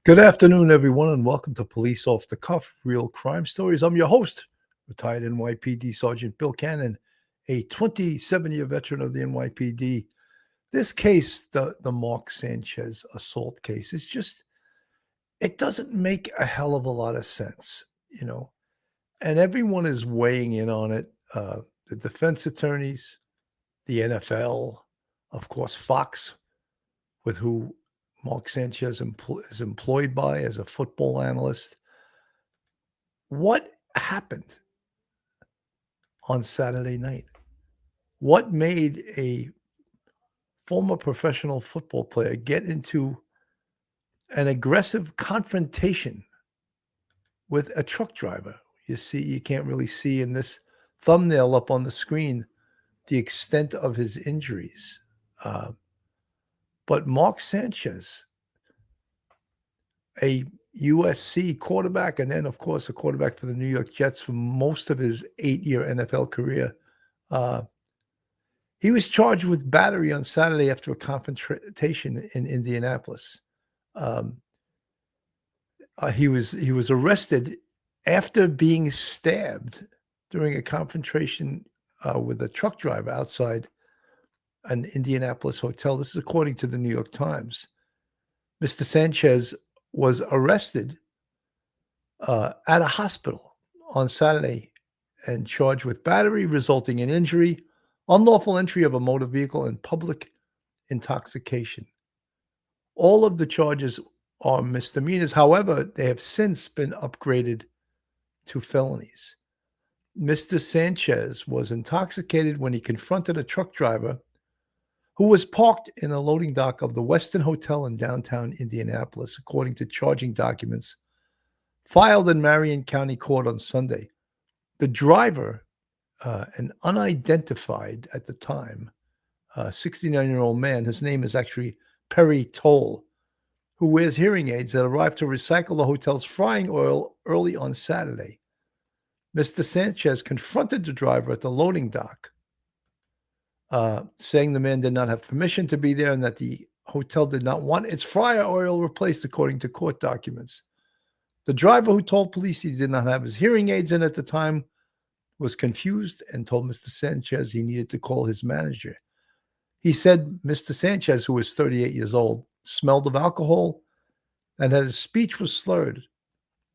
Good afternoon, everyone, and welcome to Police Off the Cuff, Real Crime Stories. I'm your host, retired NYPD Sergeant Bill Cannon, a 27-year veteran of the NYPD. This case, the Mark Sanchez assault case, is just, it doesn't make a hell of a lot of sense, and everyone is weighing in on it. The defense attorneys, the NFL, of course, Fox, with who Mark Sanchez is employed by as a football analyst. What happened on Saturday night? What made a former professional football player get into an aggressive confrontation with a truck driver? You can't really see in this thumbnail up on the screen the extent of his injuries. But Mark Sanchez, a USC quarterback, and then, of course, a quarterback for the New York Jets for most of his 8-year NFL career. He was charged with battery on Saturday after a confrontation in Indianapolis. He was arrested after being stabbed during a confrontation with a truck driver outside an Indianapolis hotel. This is according to the New York Times. Mr. Sanchez was arrested at a hospital on Saturday and charged with battery resulting in injury, unlawful entry of a motor vehicle, and public intoxication. All of the charges are misdemeanors. However, they have since been upgraded to felonies. Mr. Sanchez was intoxicated when he confronted a truck driver who was parked in a loading dock of the Westin Hotel in downtown Indianapolis, according to charging documents filed in Marion County Court on Sunday. The driver, an unidentified at the time, 69-year-old man, his name is actually Perry Toll, who wears hearing aids, that arrived to recycle the hotel's frying oil early on Saturday. Mr. Sanchez confronted the driver at the loading dock, saying the man did not have permission to be there and that the hotel did not want its fryer oil replaced, according to court documents. The driver, who told police he did not have his hearing aids in at the time, was confused and told Mr. Sanchez he needed to call his manager. He said Mr. Sanchez, who was 38 years old, smelled of alcohol and that his speech was slurred.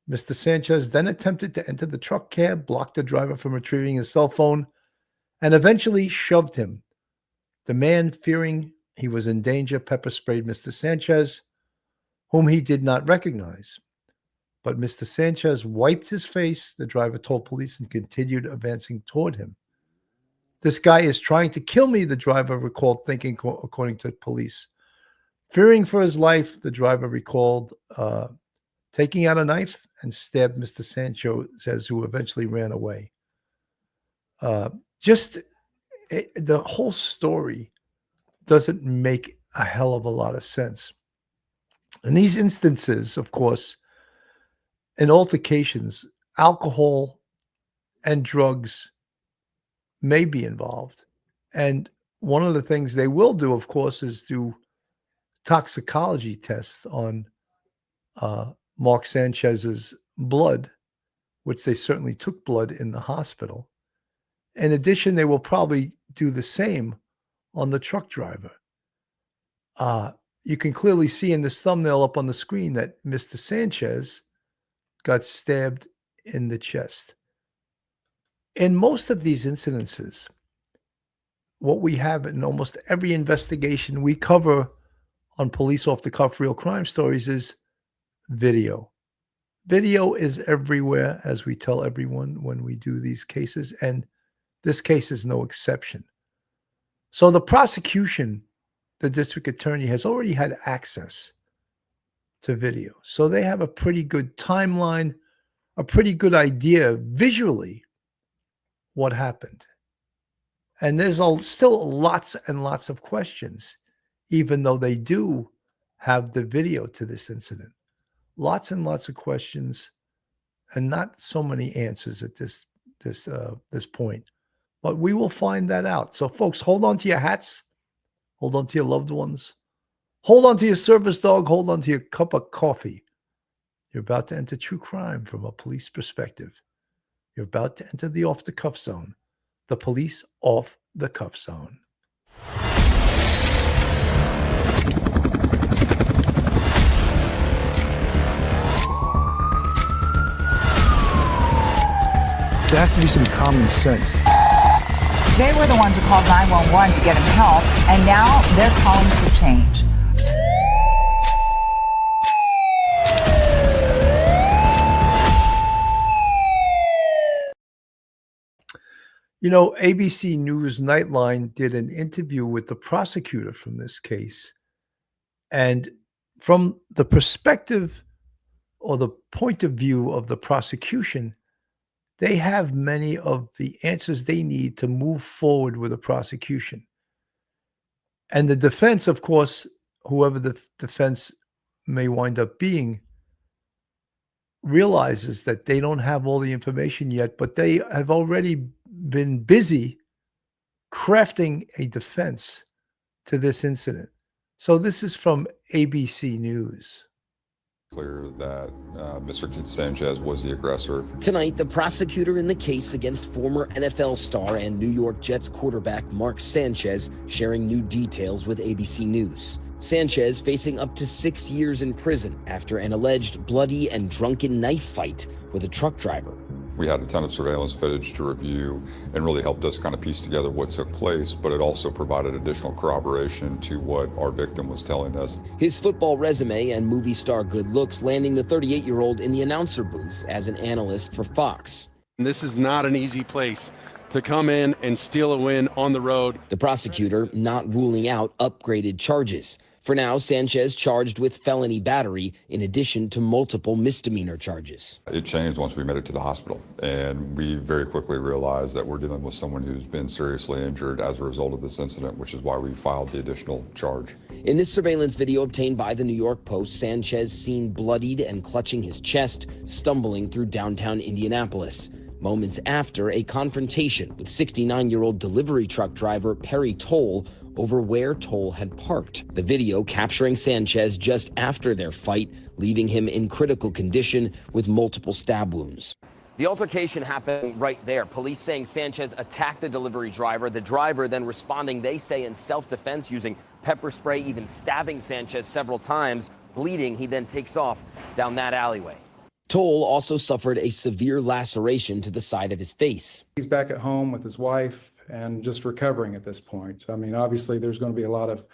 Mr. Sanchez then attempted to enter the truck cab, blocked the driver from retrieving his cell phone, and eventually shoved him. The man, fearing he was in danger, pepper sprayed Mr. Sanchez, whom he did not recognize. But Mr. Sanchez wiped his face, the driver told police, and continued advancing toward him. "This guy is trying to kill me," the driver recalled thinking, according to police. Fearing for his life, the driver recalled taking out a knife and stabbed Mr. Sanchez, who eventually ran away. The whole story doesn't make a hell of a lot of sense. In these instances, of course, in altercations, alcohol and drugs may be involved. And one of the things they will do, of course, is do toxicology tests on Mark Sanchez's blood, which they certainly took blood in the hospital. In addition, they will probably do the same on the truck driver. You can clearly see in this thumbnail up on the screen that Mr. Sanchez got stabbed in the chest. In most of these incidences, what we have in almost every investigation we cover on Police Off the Cuff Real Crime Stories is video. Video is everywhere, as we tell everyone when we do these cases, and this case is no exception. So the prosecution, the district attorney, has already had access to video. So they have a pretty good timeline, a pretty good idea visually what happened. And there's still lots and lots of questions, even though they do have the video to this incident. Lots and lots of questions and not so many answers at this point. But we will find that out. So, folks, hold on to your hats. Hold on to your loved ones. Hold on to your service dog. Hold on to your cup of coffee. You're about to enter true crime from a police perspective. You're about to enter the off-the-cuff zone. The police off-the-cuff zone. There has to be some common sense. They were the ones who called 911 to get him help, and now they're calling for change. You know, ABC News Nightline did an interview with the prosecutor from this case. And from the perspective or the point of view of the prosecution, they have many of the answers they need to move forward with a prosecution. And the defense, of course, whoever the defense may wind up being, realizes that they don't have all the information yet, but they have already been busy crafting a defense to this incident. So this is from ABC News. Clear that Mr. Sanchez was the aggressor. Tonight, the prosecutor in the case against former NFL star and New York Jets quarterback Mark Sanchez sharing new details with ABC News. Sanchez facing up to 6 years in prison after an alleged bloody and drunken knife fight with a truck driver. We had a ton of surveillance footage to review and really helped us kind of piece together what took place, but it also provided additional corroboration to what our victim was telling us. His football resume and movie star good looks landing the 38-year-old in the announcer booth as an analyst for Fox. This is not an easy place to come in and steal a win on the road. The prosecutor not ruling out upgraded charges. For now, Sanchez charged with felony battery in addition to multiple misdemeanor charges. It changed once we made it to the hospital, and we very quickly realized that we're dealing with someone who's been seriously injured as a result of this incident, which is why we filed the additional charge. In this surveillance video obtained by the New York Post, Sanchez seen bloodied and clutching his chest, stumbling through downtown Indianapolis. Moments after a confrontation with 69-year-old delivery truck driver Perry Toll over where Toll had parked. The video capturing Sanchez just after their fight, leaving him in critical condition with multiple stab wounds. The altercation happened right there. Police saying Sanchez attacked the delivery driver. The driver then responding, they say, in self-defense, using pepper spray, even stabbing Sanchez several times. Bleeding, he then takes off down that alleyway. Toll also suffered a severe laceration to the side of his face. He's back at home with his wife and just recovering at this point. I mean, obviously, there's going to be a lot of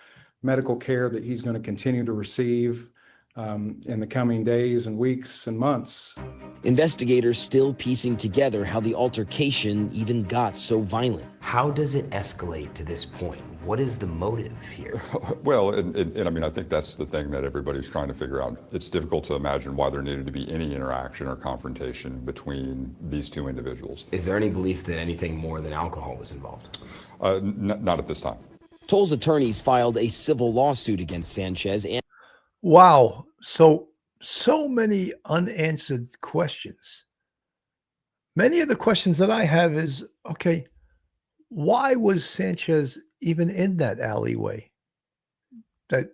medical care that he's going to continue to receive in the coming days and weeks and months. Investigators still piecing together how the altercation even got so violent. How does it escalate to this point? What is the motive here? Well, and I mean, I think that's the thing that everybody's trying to figure out. It's difficult to imagine why there needed to be any interaction or confrontation between these two individuals. Is there any belief that anything more than alcohol was involved? Not at this time. Toll's attorneys filed a civil lawsuit against Sanchez and... Wow. So many unanswered questions. Many of the questions that I have is, okay, why was Sanchez even in that alleyway? That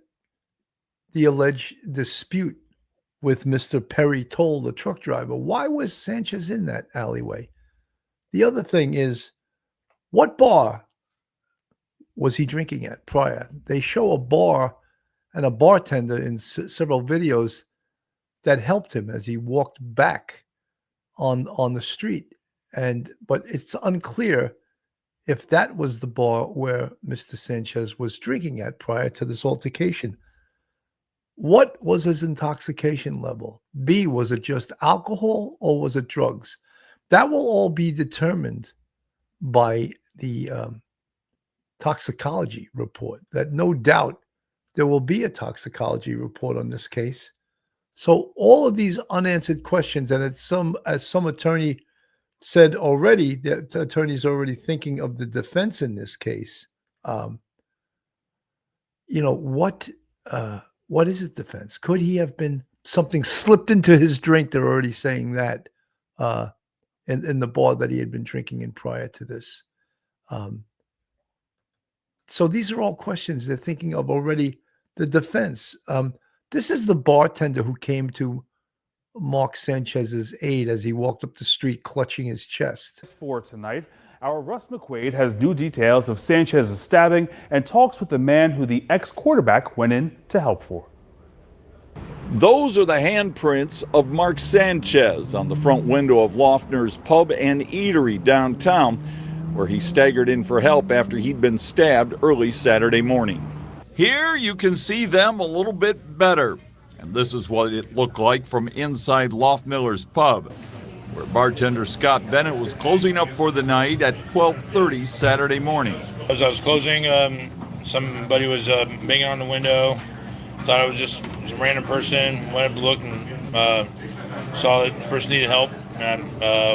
the alleged dispute with Mr. Perry Toll, the truck driver, why was Sanchez in that alleyway? The other thing is, what bar was he drinking at prior? They show a bar and a bartender in several videos that helped him as he walked back on the street. But it's unclear if that was the bar where Mr. Sanchez was drinking at prior to this altercation. What was his intoxication level? B, was it just alcohol or was it drugs? That will all be determined by the toxicology report. That no doubt there will be a toxicology report on this case. So all of these unanswered questions, and as some attorney said already, the attorney is already thinking of the defense in this case. What is his defense? Could he have been something slipped into his drink? They're already saying that in the bar that he had been drinking in prior to this. So these are all questions they're thinking of already. The defense. This is the bartender who came to Mark Sanchez's aide as he walked up the street clutching his chest. For tonight, our Russ McQuaid has new details of Sanchez's stabbing and talks with the man who the ex-quarterback went in to help for. Those are the handprints of Mark Sanchez on the front window of Lofner's Pub and Eatery downtown, where he staggered in for help after he'd been stabbed early Saturday morning. Here you can see them a little bit better, and this is what it looked like from inside Lofmiller's Pub, where bartender Scott Bennett was closing up for the night at 12:30 Saturday morning. As I was closing, somebody was banging on the window. Thought it was just some random person. Went up to look and saw that the person needed help. And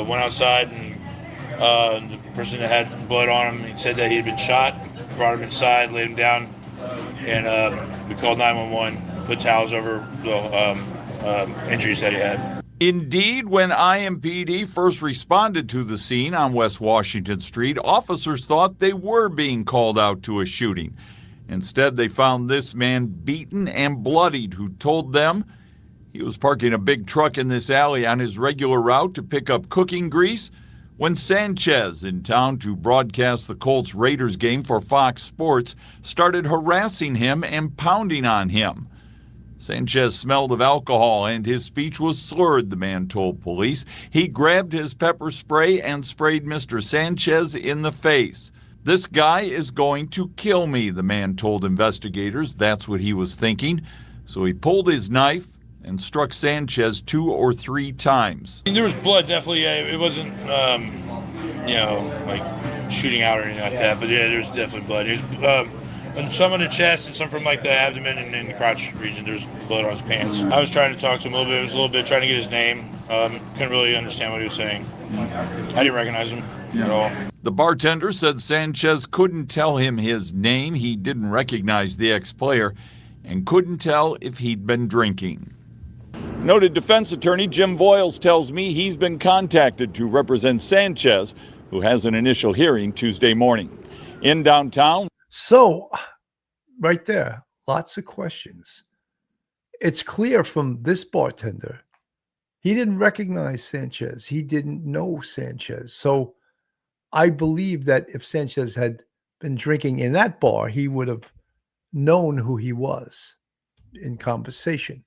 went outside, and the person that had blood on him, he said that he had been shot. Brought him inside, laid him down, and we called 911. Put towels over the injuries that he had. Indeed, when IMPD first responded to the scene on West Washington Street, officers thought they were being called out to a shooting. Instead, they found this man beaten and bloodied who told them he was parking a big truck in this alley on his regular route to pick up cooking grease when Sanchez, in town to broadcast the Colts-Raiders game for Fox Sports, started harassing him and pounding on him. Sanchez smelled of alcohol and his speech was slurred, the man told police. He grabbed his pepper spray and sprayed Mr. Sanchez in the face. This guy is going to kill me, the man told investigators. That's what he was thinking. So he pulled his knife and struck Sanchez 2 or 3 times. There was blood, definitely. It wasn't, like shooting out or anything like that. But yeah, there was definitely blood. It was, and some on the chest and some from like the abdomen and the crotch region. There's blood on his pants. I was trying to talk to him a little bit. It was a little bit trying to get his name. Couldn't really understand what he was saying. I didn't recognize him at all. The bartender said Sanchez couldn't tell him his name. He didn't recognize the ex-player and couldn't tell if he'd been drinking. Noted defense attorney Jim Voiles tells me he's been contacted to represent Sanchez, who has an initial hearing Tuesday morning. In downtown. So, right there, lots of questions. It's clear from this bartender, he didn't recognize Sanchez. He didn't know Sanchez. So, I believe that if Sanchez had been drinking in that bar, he would have known who he was in conversation.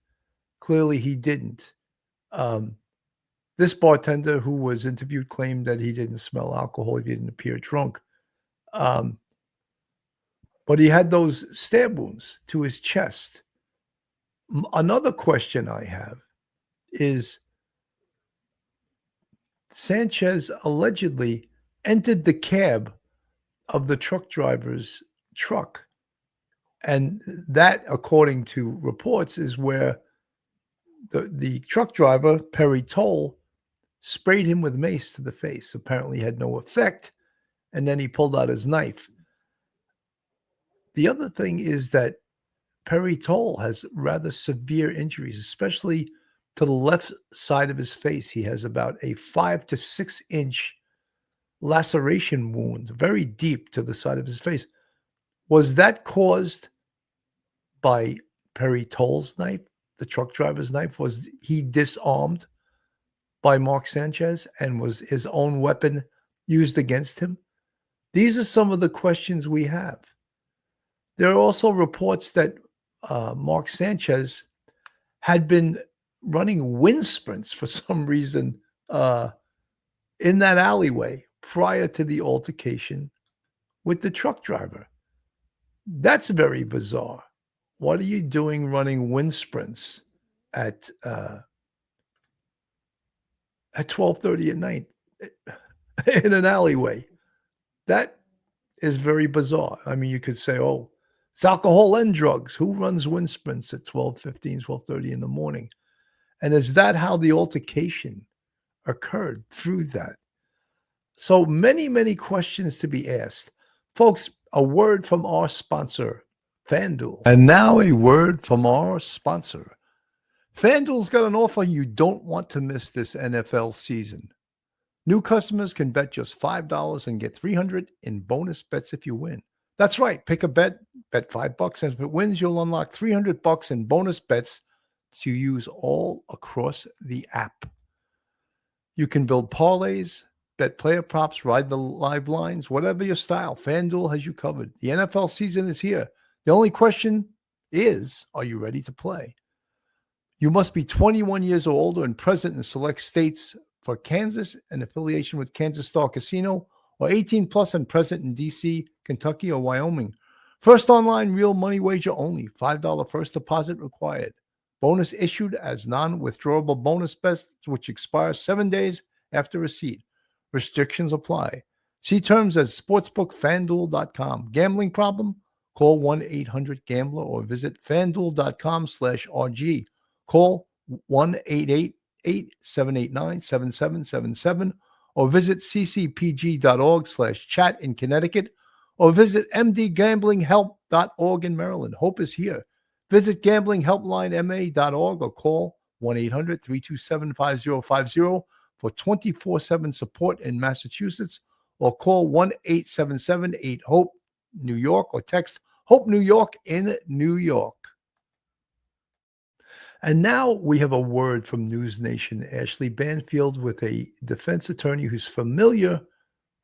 Clearly, he didn't. This bartender who was interviewed claimed that he didn't smell alcohol. He didn't appear drunk. But he had those stab wounds to his chest. Another question I have is Sanchez allegedly entered the cab of the truck driver's truck. And that, according to reports, is where the truck driver, Perry Toll, sprayed him with mace to the face. Apparently had no effect. And then he pulled out his knife. The other thing is that Perry Toll has rather severe injuries, especially to the left side of his face. He has about a 5 to 6 inch laceration wound, very deep to the side of his face. Was that caused by Perry Toll's knife, the truck driver's knife? Was he disarmed by Mark Sanchez and was his own weapon used against him? These are some of the questions we have. There are also reports that Mark Sanchez had been running wind sprints for some reason in that alleyway prior to the altercation with the truck driver. That's very bizarre. What are you doing running wind sprints at 12:30 at night in an alleyway? That is very bizarre. I mean, you could say, oh, it's alcohol and drugs. Who runs wind sprints at 12:15, 12:30 in the morning? And is that how the altercation occurred through that? So many, many questions to be asked. Folks, a word from our sponsor, FanDuel. And now a word from our sponsor. FanDuel's got an offer you don't want to miss this NFL season. New customers can bet just $5 and get $300 in bonus bets if you win. That's right. Pick a bet $5, and if it wins, you'll unlock $300 in bonus bets to use all across the app. You can build parlays, bet player props, ride the live lines, whatever your style. FanDuel has you covered. The NFL season is here. The only question is, are you ready to play? You must be 21 years or older and present in select states for Kansas and affiliation with Kansas Star Casino, or 18 plus and present in D.C., Kentucky, or Wyoming. First online real money wager only. $5 first deposit required. Bonus issued as non-withdrawable bonus bets, which expires 7 days after receipt. Restrictions apply. See terms at sportsbookfanduel.com. Gambling problem? Call 1-800-GAMBLER or visit fanduel.com/RG. Call 1-888-789-7777 or visit ccpg.org/chat in Connecticut or visit mdgamblinghelp.org in Maryland. Hope is here. Visit gamblinghelplinema.org or call 1-800-327-5050 for 24/7 support in Massachusetts, or call 1-877-8-HOPE-NEW YORK or text HOPE New York in New York. And now we have a word from News Nation Ashley Banfield with a defense attorney who's familiar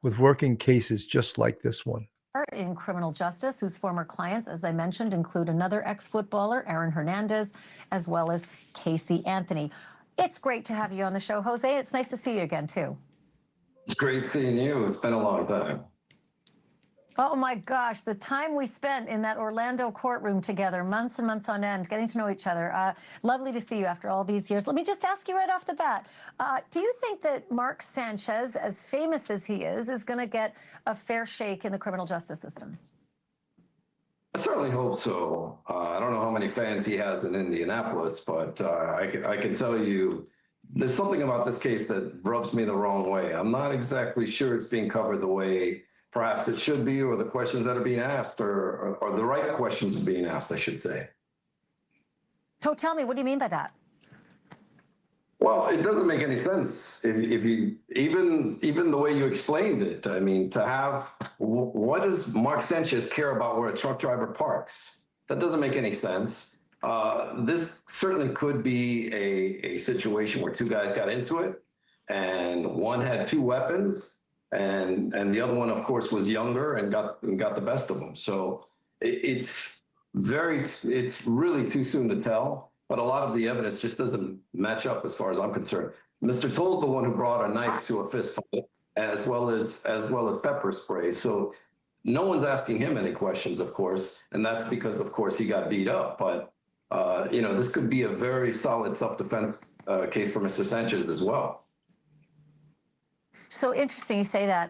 with working cases just like this one. In criminal justice, whose former clients, as I mentioned, include another ex-footballer, Aaron Hernandez, as well as Casey Anthony. It's great to have you on the show, Jose. It's nice to see you again, too. It's great seeing you. It's been a long time. Oh, my gosh. The time we spent in that Orlando courtroom together, months and months on end, getting to know each other. Lovely to see you after all these years. Let me just ask you right off the bat. Do you think that Mark Sanchez, as famous as he is going to get a fair shake in the criminal justice system? I certainly hope so. I don't know how many fans he has in Indianapolis, but I can tell you there's something about this case that rubs me the wrong way. I'm not exactly sure it's being covered the way perhaps it should be, or the questions that are being asked, or the right questions are being asked, I should say. So tell me, what do you mean by that? Well, it doesn't make any sense if you even the way you explained it. I mean, to have what does Mark Sanchez care about where a truck driver parks? That doesn't make any sense. This certainly could be a situation where two guys got into it, and one had two weapons, and the other one, of course, was younger and got the best of them. So it's really too soon to tell. But a lot of the evidence just doesn't match up as far as I'm concerned. Mr. Toll's the one who brought a knife to a fist fight, as well as pepper spray. So no one's asking him any questions, of course, and that's because, of course, he got beat up. But this could be a very solid self-defense case for Mr. Sanchez as well. So interesting you say that,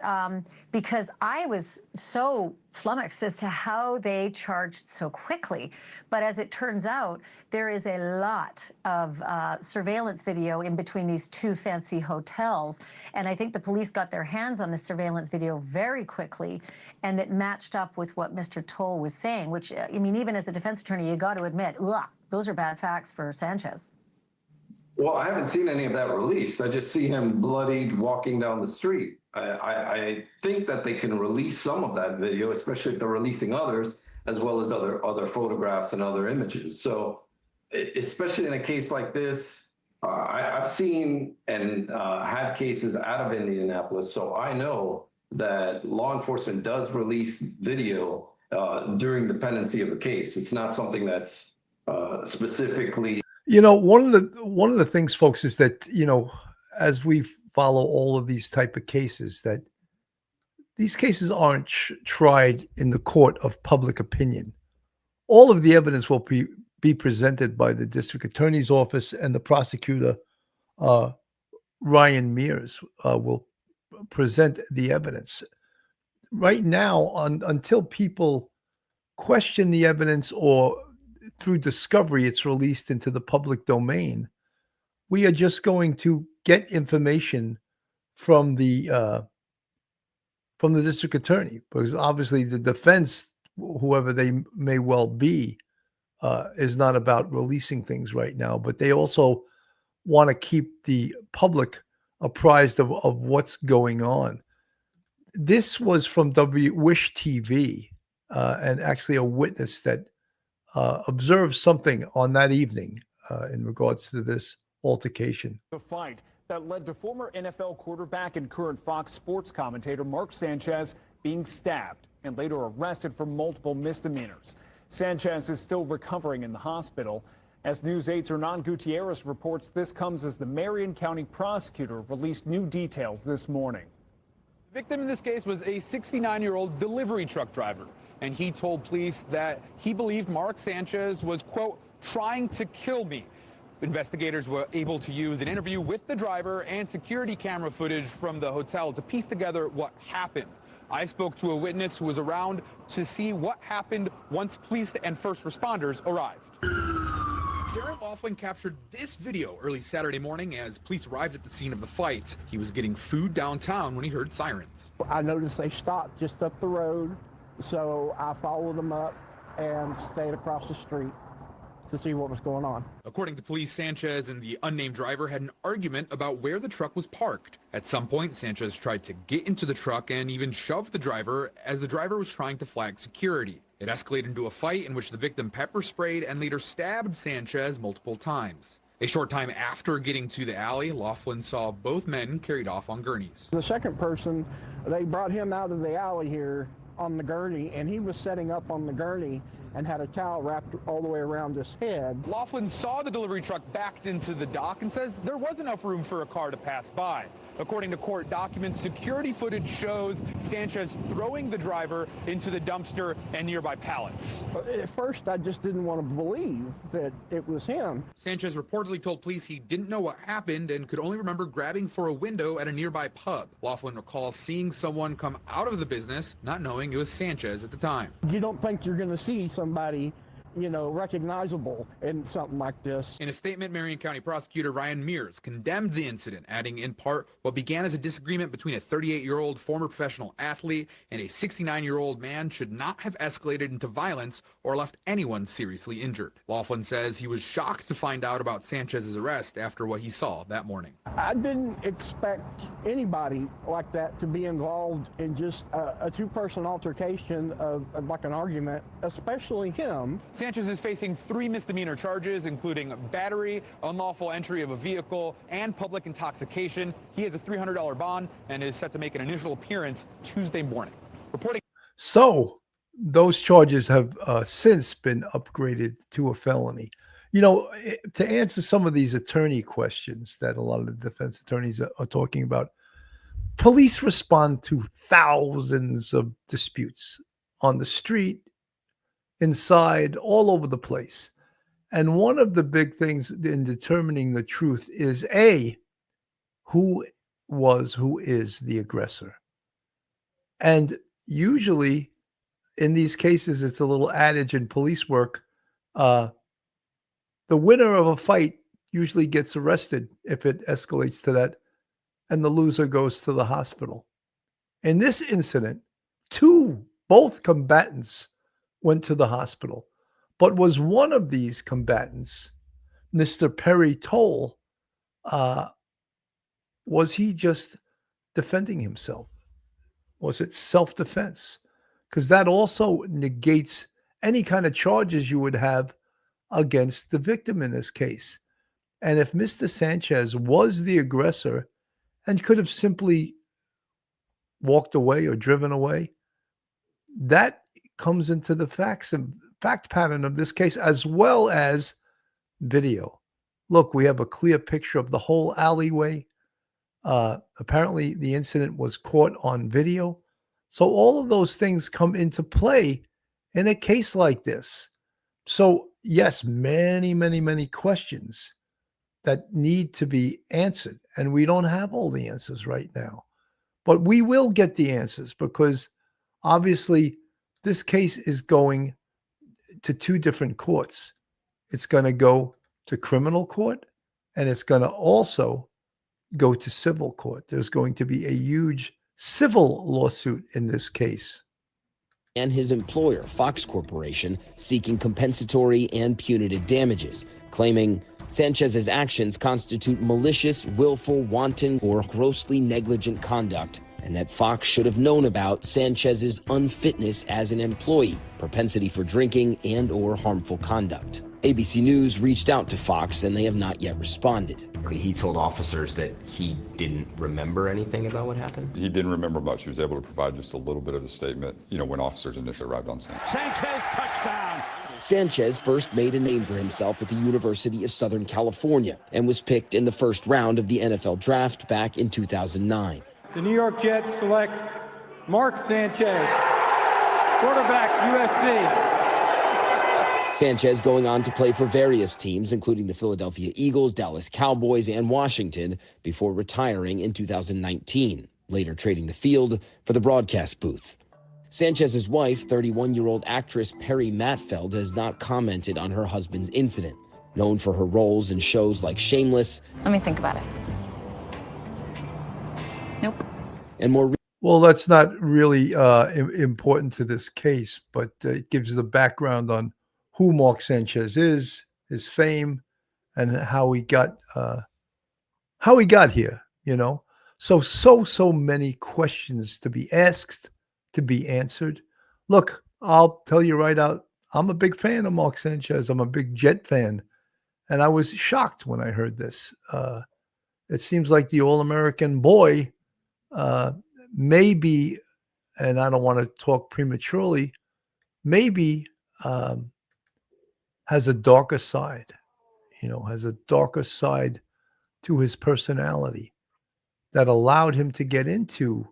because I was so flummoxed as to how they charged so quickly. But as it turns out, there is a lot of surveillance video in between these two fancy hotels. And I think the police got their hands on the surveillance video very quickly, and it matched up with what Mr. Toll was saying, which, I mean, even as a defense attorney, you got to admit, those are bad facts for Sanchez. Well, I haven't seen any of that released. I just see him bloodied walking down the street. I think that they can release some of that video, especially if they're releasing others, as well as other photographs and other images. So, especially in a case like this, I've seen and had cases out of Indianapolis, so I know that law enforcement does release video during the pendency of a case. It's not something that's specifically. You know, one of the things, folks, is that, as we follow all of these type of cases, that these cases aren't tried in the court of public opinion. All of the evidence will be presented by the district attorney's office, and the prosecutor, Ryan Mears, will present the evidence. Right now, until people question the evidence or through discovery it's released into the public domain, we are just going to get information from the district attorney, because obviously the defense, whoever they may well be, is not about releasing things right now, but they also want to keep the public apprised of what's going on. This was from Wish TV, and actually a witness that observed something on that evening in regards to this altercation. The fight that led to former NFL quarterback and current Fox Sports commentator Mark Sanchez being stabbed and later arrested for multiple misdemeanors. Sanchez is still recovering in the hospital. As News 8's Hernan Gutierrez reports, this comes as the Marion County prosecutor released new details this morning. The victim in this case was a 69-year-old delivery truck driver, and he told police that he believed Mark Sanchez was, quote, trying to kill me. Investigators were able to use an interview with the driver and security camera footage from the hotel to piece together what happened. I spoke to a witness who was around to see what happened once police and first responders arrived. Darren Laughlin captured this video early Saturday morning as police arrived at the scene of the fight. He was getting food downtown when he heard sirens. I noticed they stopped just up the road, so I followed them up and stayed across the street to see what was going on. According to police, Sanchez and the unnamed driver had an argument about where the truck was parked. At some point, Sanchez tried to get into the truck and even shoved the driver as the driver was trying to flag security. It escalated into a fight in which the victim pepper sprayed and later stabbed Sanchez multiple times. A short time after getting to the alley, Laughlin saw both men carried off on gurneys. The second person, they brought him out of the alley here on the gurney, and he was setting up on the gurney and had a towel wrapped all the way around his head. Laughlin saw the delivery truck backed into the dock and says there was enough room for a car to pass by. According to court documents, security footage shows Sanchez throwing the driver into the dumpster and nearby pallets. At first, I just didn't want to believe that it was him. Sanchez reportedly told police he didn't know what happened and could only remember grabbing for a window at a nearby pub. Laughlin recalls seeing someone come out of the business, not knowing it was Sanchez at the time. You don't think you're going to see somebody, you know, recognizable in something like this. In a statement, Marion County Prosecutor Ryan Mears condemned the incident, adding in part what began as a disagreement between a 38-year-old former professional athlete and a 69-year-old man should not have escalated into violence or left anyone seriously injured. Laughlin says he was shocked to find out about Sanchez's arrest after what he saw that morning. I didn't expect anybody like that to be involved in just a two-person altercation of like an argument, especially him. Sanchez is facing 3 misdemeanor charges, including battery, unlawful entry of a vehicle, and public intoxication. He has a $300 bond and is set to make an initial appearance Tuesday morning. Reporting. So those charges have since been upgraded to a felony. You know, to answer some of these attorney questions that a lot of the defense attorneys are talking about, police respond to thousands of disputes on the street, inside, all over the place. And one of the big things in determining the truth is who is the aggressor. And usually in these cases, it's a little adage in police work. The winner of a fight usually gets arrested if it escalates to that, and the loser goes to the hospital. In this incident, both combatants went to the hospital. But was one of these combatants, Mr. Perry Toll, was he just defending himself? Was it self-defense? Because that also negates any kind of charges you would have against the victim in this case. And if Mr. Sanchez was the aggressor and could have simply walked away or driven away, that comes into the fact pattern of this case, as well as video. Look, we have a clear picture of the whole alleyway. Apparently, the incident was caught on video. So all of those things come into play in a case like this. So yes, many, many, many questions that need to be answered. And we don't have all the answers right now. But we will get the answers, because obviously this case is going to 2 different courts. It's going to go to criminal court, and it's going to also go to civil court. There's going to be a huge civil lawsuit in this case. And his employer, Fox Corporation, seeking compensatory and punitive damages, claiming Sanchez's actions constitute malicious, willful, wanton, or grossly negligent conduct and that Fox should have known about Sanchez's unfitness as an employee, propensity for drinking, and/or harmful conduct. ABC News reached out to Fox, and they have not yet responded. He told officers that he didn't remember anything about what happened? He didn't remember much. He was able to provide just a little bit of a statement, when officers initially arrived on scene. Sanchez touchdown. Sanchez first made a name for himself at the University of Southern California and was picked in the first round of the NFL draft back in 2009. The New York Jets select Mark Sanchez, quarterback, USC. Sanchez going on to play for various teams, including the Philadelphia Eagles, Dallas Cowboys, and Washington, before retiring in 2019, later trading the field for the broadcast booth. Sanchez's wife, 31-year-old actress Perry Matfeld, has not commented on her husband's incident. Known for her roles in shows like Shameless. Let me think about it. Nope. And more. Well, that's not really important to this case, but it gives the background on who Mark Sanchez is, his fame, and how he got here. So many questions to be asked, to be answered. Look, I'll tell you right out, I'm a big fan of Mark Sanchez. I'm a big Jet fan, and I was shocked when I heard this. It seems like the All-American boy, maybe, and I don't want to talk prematurely, maybe has a darker side, has a darker side to his personality that allowed him to get into,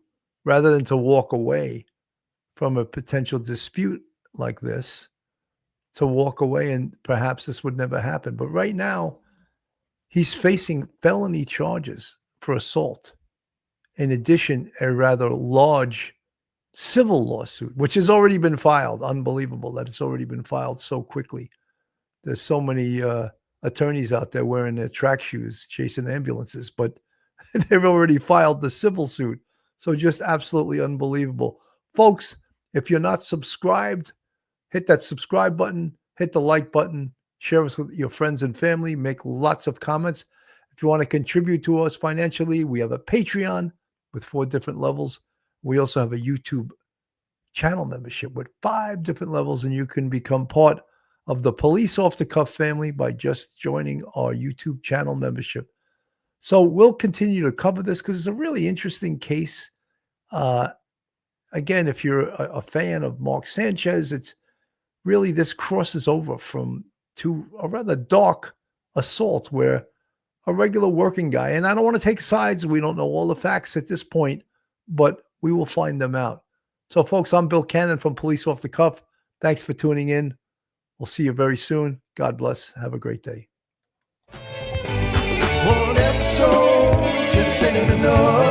rather than to walk away from a potential dispute like this, to walk away and perhaps this would never happen. But right now, he's facing felony charges for assault. In addition, a rather large civil lawsuit, which has already been filed. Unbelievable that it's already been filed so quickly. There's so many attorneys out there wearing their track shoes, chasing ambulances, but they've already filed the civil suit. So just absolutely unbelievable. Folks, if you're not subscribed, hit that subscribe button, hit the like button, share us with your friends and family, make lots of comments. If you want to contribute to us financially, we have a Patreon with 4 different levels. We also have a YouTube channel membership with 5 different levels, and you can become part of the Police Off the Cuff family by just joining our YouTube channel membership. So we'll continue to cover this because it's a really interesting case. Again, if you're a fan of Mark Sanchez, it's really, this crosses over to a rather dark assault where a regular working guy, and I don't want to take sides. We don't know all the facts at this point, but we will find them out. So folks, I'm Bill Cannon from Police Off the Cuff. Thanks for tuning in. We'll see you very soon. God bless. Have a great day. One episode just ain't enough.